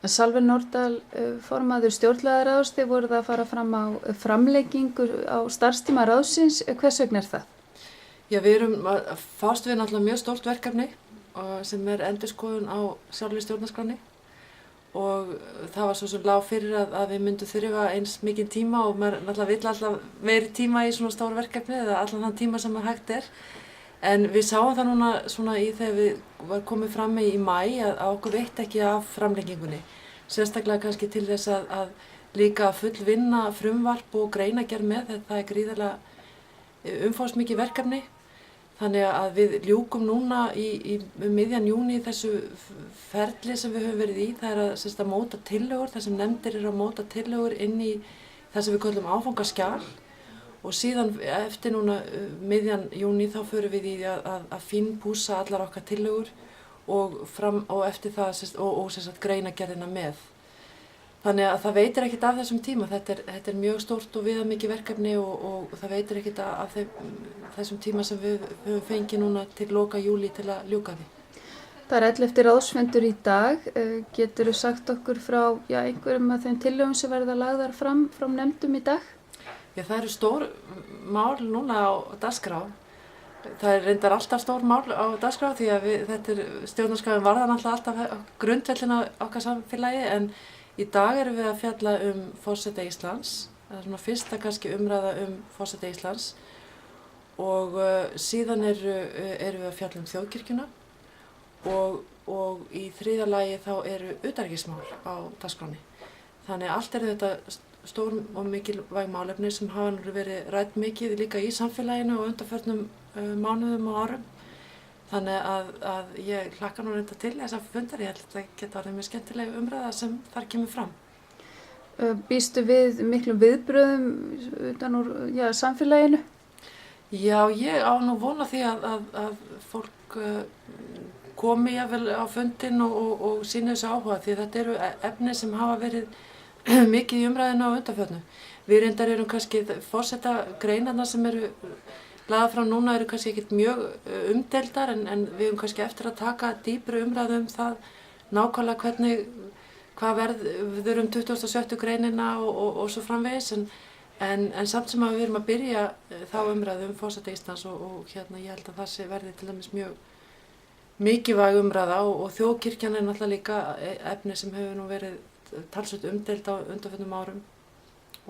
Salvör Nordal, formaður stjórnlagaráðs, þið voruð að fara fram á framlengingu á starfstíma ráðsins. Hvers vegna það? Já, við erum að fást við náttúrulega mjög stórt verkefni sem endurskoðun á sjálfri stjórnarskránni og það var svo sem lág fyrir að við myndum þurfa eins mikinn tíma og maður náttúrulega vill alltaf meiri tíma í svona stór verkefni eða allan þann tíma sem hægt er. En við sáum það núna svona þegar við var komið fram í maí að okkur veitti ekki af framlengingunni. Sérstaklega kannski til þess að líka fullvinna frumvarp og greinargerð með þetta er gríðarlega umfangsmikið verkefni. Þannig að við ljúkum núna í miðjan júní þessu ferli sem við höfum verið í. Það er að móta tillögur, þar sem nefndir eru að móta tillögur inn í það sem við köllum áfangaskjal. Og síðan eftir núna miðjan júní þá förum við í að fínpússa allar okkar tillögur og eftir það og greinagerðina með. Þannig að það veitir ekkert af þessum tíma. Þetta er mjög stórt og viðamikið verkefni og það veitir ekkert af þessum tíma sem við höfum fengið núna til loka júlí til að ljúka því. Það er 11. ráðsfundur í dag. Geturðu sagt okkur frá einhverjum af þeim tillögum sem verða lagðar fram frá nefndum í dag? Já, það eru stór mál núna á dagskrá. Það er reyndar alltaf stór mál á dagskrá því að stjórnarskráin varðar náttúrulega alltaf grundvöllin á okkar samfélagi en í dag erum við að fjalla forseta Íslands. Það er svona fyrsta kannski umræða forseta Íslands og síðan erum við að fjalla þjóðkirkjuna og í þriðja lagi þá eru utanríkismál á dagskránni. Þannig allt þetta stór og mikilvæg málefni sem hafa verið rædd mikið líka í samfélaginu og undanförnum mánuðum og árum. Þannig að ég hlakka nú reynda til þessa fundar. Ég held að það geta orðið mjög skemmtileg umræða sem þar kemur fram. Býstu við miklum viðbrögðum utan úr samfélaginu? Já, ég á nú vona því að fólk komi jafnvel á fundinn og sýni þessu áhuga því þetta eru efni sem hafa verið mikið í umræðinu á undanförnu. Við reyndar erum kannski forsetagreinarnar sem eru lagðar fram núna eru kannski ekkert mjög umdeildar en við höfum kannski eftir að taka dýpri umræðu það nákvæmlega hvað verður 27. greinina og svo framvegis en samt sem að við erum að byrja þá umræðu forseta Íslands og ég held að það verði til dæmis mjög mikilvæg umræða og þjóðkirkjan er náttúrulega líka efni sem hefur nú verið talsvert umdeild á undanförnum árum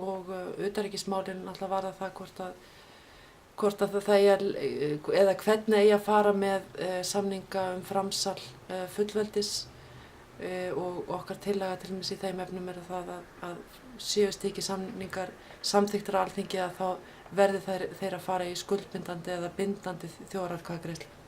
og utanríkismálin náttúrulega varða það hvort að það eða hvernig eigi að fara með samninga framsal fullveldis og okkar tillaga til dæmis í þeim efnum er það að séu slíkir samningar samþykktir á Alþingi að þá verði þeir að fara í skuldbindandi eða bindandi þjóðaratkvæðagreiðslu.